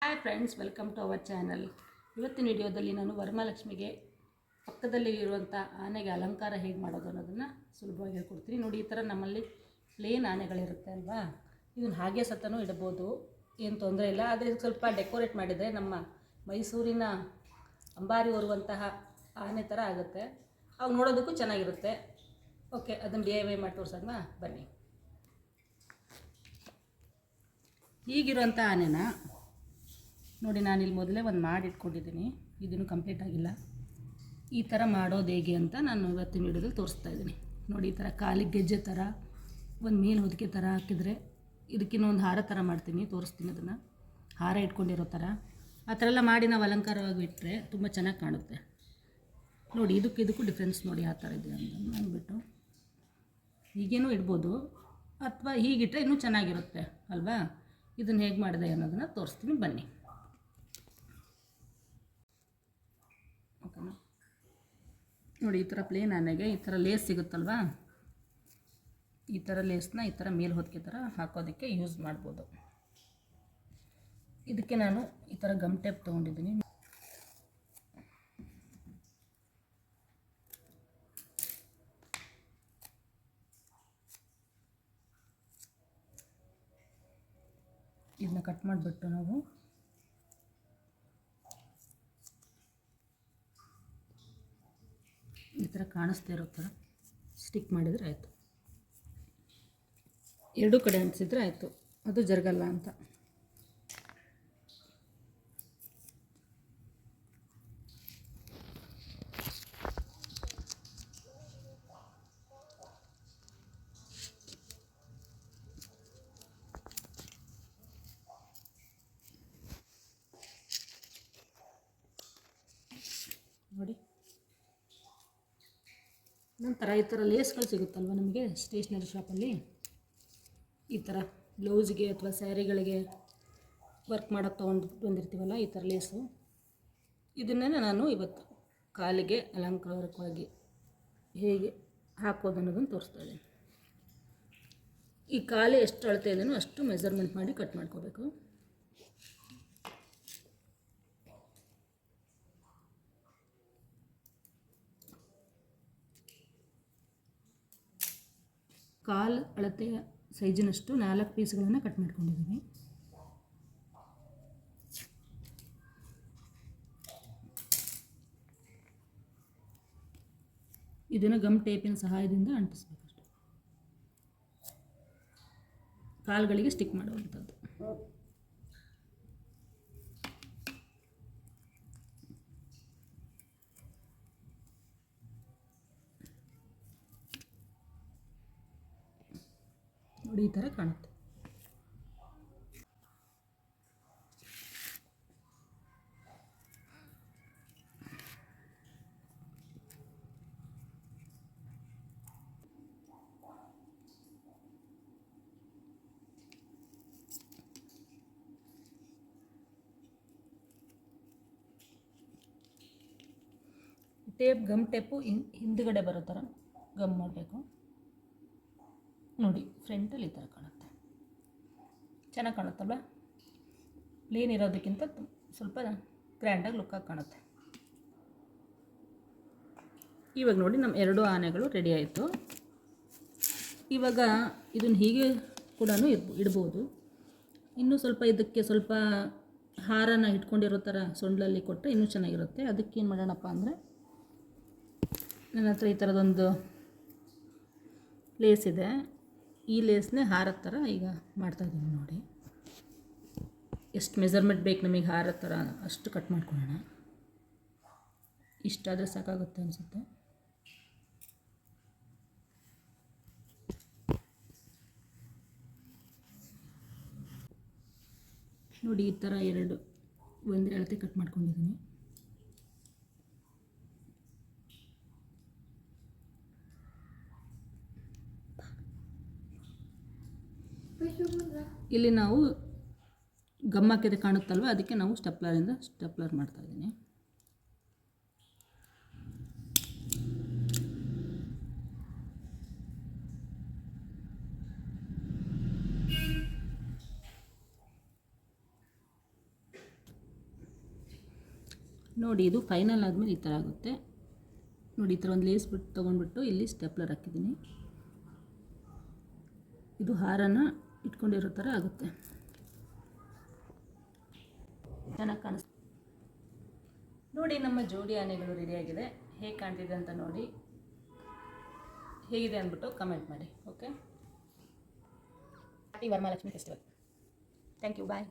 Hi friends, welcome to our channel. ಇವತ್ತಿನ ವಿಡಿಯೋದಲ್ಲಿ ನಾನು ವರಮಹಾಲಕ್ಷ್ಮಿಗೆ ಪಕ್ಕದಲ್ಲಿ ಇರುವಂಥ ಆನೆಗೆ ಅಲಂಕಾರ ಹೇಗೆ ಮಾಡೋದು ಅನ್ನೋದನ್ನು ಸುಲಭವಾಗಿ ಹೇಳ್ಕೊಡ್ತೀನಿ. ನೋಡಿ, ಈ ಥರ ನಮ್ಮಲ್ಲಿ ಪ್ಲೇನ್ ಆನೆಗಳಿರುತ್ತೆ ಅಲ್ವಾ, ಇದನ್ನು ಹಾಗೆ ಸತ್ತನೂ ಇಡ್ಬೋದು, ಏನು ತೊಂದರೆ ಇಲ್ಲ. ಆದರೆ ಸ್ವಲ್ಪ ಡೆಕೋರೇಟ್ ಮಾಡಿದರೆ ನಮ್ಮ ಮೈಸೂರಿನ ಅಂಬಾರಿ ಹೊರುವಂತಹ ಆನೆ ಥರ ಆಗುತ್ತೆ, ಅವಾಗ ನೋಡೋದಕ್ಕೂ ಚೆನ್ನಾಗಿರುತ್ತೆ. ಓಕೆ, ಅದನ್ನು DIY ಮಾಡಿ ತೋರ್ಸೋಣ ಬನ್ನಿ. ಈಗಿರುವಂಥ ಆನೆನ ನೋಡಿ, ನಾನಿಲ್ಲಿ ಮೊದಲೇ ಒಂದು ಮಾಡಿಟ್ಕೊಂಡಿದ್ದೀನಿ, ಇದನ್ನು ಕಂಪ್ಲೀಟ್ ಆಗಿಲ್ಲ. ಈ ಥರ ಮಾಡೋದು ಹೇಗೆ ಅಂತ ನಾನು ಇವತ್ತಿನ ವಿಡಿಯೋದಲ್ಲಿ ತೋರಿಸ್ತಾ ಇದ್ದೀನಿ. ನೋಡಿ, ಈ ಥರ ಕಾಲಿಗೆ ಗೆಜ್ಜೆ ಥರ ಒಂದು ಮೇಲು ಹೊದಿಕೆ ಥರ ಹಾಕಿದರೆ ಇದಕ್ಕಿನ್ನೊಂದು ಹಾರ ಥರ ಮಾಡ್ತೀನಿ, ತೋರಿಸ್ತೀನಿ. ಅದನ್ನು ಹಾರ ಇಟ್ಕೊಂಡಿರೋ ಥರ ಆ ಥರ ಎಲ್ಲ ಮಾಡಿ ನಾವು ಅಲಂಕಾರವಾಗಿ ಇಟ್ಟರೆ ತುಂಬ ಚೆನ್ನಾಗಿ ಕಾಣುತ್ತೆ. ನೋಡಿ, ಇದಕ್ಕೂ ಡಿಫ್ರೆನ್ಸ್ ನೋಡಿ ಯಾವ ಥರ ಇದೆ ಅಂತ ಅಂದ್ಬಿಟ್ಟು ಹೀಗೇನೂ ಇಡ್ಬೋದು, ಅಥವಾ ಹೀಗಿಟ್ಟರೆ ಇನ್ನೂ ಚೆನ್ನಾಗಿರುತ್ತೆ ಅಲ್ವಾ. ಇದನ್ನು ಹೇಗೆ ಮಾಡಿದೆ ಅನ್ನೋದನ್ನು ತೋರಿಸ್ತೀನಿ ಬನ್ನಿ. ಓಕೆನಾ? ನೋಡಿ, ಈ ಥರ ಪ್ಲೇನ್ ಆನೆಗೆ ಈ ಥರ ಲೇಸ್ ಸಿಗುತ್ತಲ್ವಾ, ಈ ಥರ ಲೇಸ್ನ ಈ ಥರ ಮೇಲ್ ಹೊದಿಕೆ ಥರ ಹಾಕೋದಕ್ಕೆ ಯೂಸ್ ಮಾಡ್ಬೋದು. ಇದಕ್ಕೆ ನಾನು ಈ ಥರ ಗಮ್ ಟೇಪ್ ತೊಗೊಂಡಿದ್ದೀನಿ. ಇದನ್ನ ಕಟ್ ಮಾಡಿಬಿಟ್ಟು ನಾವು ಈ ಥರ ಕಾಣಿಸ್ತಾ ಇರೋ ಥರ ಸ್ಟಿಕ್ ಮಾಡಿದರೆ ಆಯಿತು. ಎರಡೂ ಕಡೆ ಅಂಟಿಸಿದ್ರೆ ಆಯಿತು, ಅದು ಜರುಗಲ್ಲ ಅಂತ. ನೋಡಿ, ನಂತರ ಈ ಥರ ಲೇಸ್ಗಳು ಸಿಗುತ್ತಲ್ವ ನಮಗೆ ಸ್ಟೇಷ್ನರಿ ಶಾಪಲ್ಲಿ, ಈ ಥರ ಬ್ಲೌಸ್ಗೆ ಅಥವಾ ಸ್ಯಾರಿಗಳಿಗೆ ವರ್ಕ್ ಮಾಡೋಕ್ಕೆ ಬಂದಿರ್ತೀವಲ್ಲ, ಈ ಥರ ಲೇಸು. ಇದನ್ನೇ ನಾನು ಇವತ್ತು ಕಾಲಿಗೆ ಅಲಂಕಾರಕವಾಗಿ ಹೇಗೆ ಹಾಕೋದು ಅನ್ನೋದನ್ನು ತೋರಿಸ್ತಾ ಇದ್ದೀನಿ. ಈ ಕಾಲು ಎಷ್ಟು ಅಳತೆ ಇದೆಯೋ ಅಷ್ಟು ಮೆಜರ್ಮೆಂಟ್ ಮಾಡಿ ಕಟ್ ಮಾಡ್ಕೋಬೇಕು. ಕಾಲು ಅಳತೆಯ ಸೈಜಿನಷ್ಟು 4 ಪೀಸ್ಗಳನ್ನು ಕಟ್ ಮಾಡ್ಕೊಂಡಿದ್ದೀನಿ. ಇದನ್ನು ಗಮ್ ಟೇಪಿನ ಸಹಾಯದಿಂದ ಅಂಟಿಸ್ಬೇಕಷ್ಟೆ, ಕಾಲುಗಳಿಗೆ ಸ್ಟಿಕ್ ಮಾಡುವಂಥದ್ದು. ನೋಡಿ, ಈ ಥರ ಕಾಣುತ್ತೆ. ಗಮ್ ಟೇಪು ಹಿಂದುಗಡೆ ಬರೋ ಥರ ಗಮ್ ಮಾಡಬೇಕು. ನೋಡಿ, ಫ್ರಂಟಲ್ಲಿ ಈ ಥರ ಕಾಣುತ್ತೆ, ಚೆನ್ನಾಗಿ ಕಾಣುತ್ತಲ್ಲ. ಪ್ಲೇನ್ ಇರೋದಕ್ಕಿಂತ ಸ್ವಲ್ಪ ಗ್ರ್ಯಾಂಡಾಗಿ ಲುಕ್ಕಾಗಿ ಕಾಣುತ್ತೆ. ಇವಾಗ ನೋಡಿ, ನಮ್ಮ 2 ಆನೆಗಳು ರೆಡಿ ಆಯಿತು. ಇವಾಗ ಇದನ್ನು ಹೀಗೆ ಕೂಡ ಇಡ್ಬೋದು. ಇನ್ನೂ ಸ್ವಲ್ಪ ಇದಕ್ಕೆ ಸ್ವಲ್ಪ ಹಾರನ ಇಟ್ಕೊಂಡಿರೋ ಥರ ಸೊಂಡಲಲ್ಲಿ ಕೊಟ್ಟರೆ ಇನ್ನೂ ಚೆನ್ನಾಗಿರುತ್ತೆ. ಅದಕ್ಕೇನು ಮಾಡೋಣಪ್ಪ ಅಂದರೆ, ನನ್ನ ಹತ್ರ ಈ ಥರದೊಂದು ಲೇಸ್ ಇದೆ. ಈ ಲೇಸ್ನೇ ಹಾರದ ಥರ ಈಗ ಮಾಡ್ತಾಯಿದ್ದೀನಿ. ನೋಡಿ, ಎಷ್ಟು ಮೆಜರ್ಮೆಂಟ್ ಬೇಕು ನಮಗೆ ಹಾರದ ಥರ ಅಷ್ಟು ಕಟ್ ಮಾಡ್ಕೊಳ್ಳೋಣ. ಇಷ್ಟಾದರೆ ಸಾಕಾಗುತ್ತೆ ಅನಿಸುತ್ತೆ. ನೋಡಿ, ಈ ಥರ ಒಂದು ಅಳತೆ ಕಟ್ ಮಾಡ್ಕೊಂಡಿದ್ದೀನಿ. ಇಲ್ಲಿ ನಾವು ಗಮ್ ಹಾಕಿದ್ರೆ ಕಾಣುತ್ತಲ್ವ, ಅದಕ್ಕೆ ನಾವು ಸ್ಟೆಪ್ಲರ್ ಮಾಡ್ತಾಯಿದ್ದೀನಿ. ನೋಡಿ ಇದು ಫೈನಲ್ ಆದಮೇಲೆ ಈ ಥರ ಆಗುತ್ತೆ. ನೋಡಿ ಈ ಥರ ಒಂದು ಲೇಸ್ ಬಿಟ್ಟು ತೊಗೊಂಡ್ಬಿಟ್ಟು ಇಲ್ಲಿ ಸ್ಟೆಪ್ಲರ್ ಹಾಕಿದ್ದೀನಿ. ಇದು ಹಾರನ ಇಟ್ಕೊಂಡಿರೋ ಥರ ಆಗುತ್ತೆ. ಚೆನ್ನಾಗಿ ಕಾಣಿಸ್ತು ನೋಡಿ. ನಮ್ಮ ಜೋಡಿ ಆನೆಗಳು ರೆಡಿಯಾಗಿದೆ. ಹೇಗೆ ಕಾಣ್ತಿದೆ ಅಂತ ನೋಡಿ, ಹೇಗಿದೆ ಅಂದ್ಬಿಟ್ಟು ಕಮೆಂಟ್ ಮಾಡಿ. Okay, happy Varamahalakshmi festival. Thank you, bye.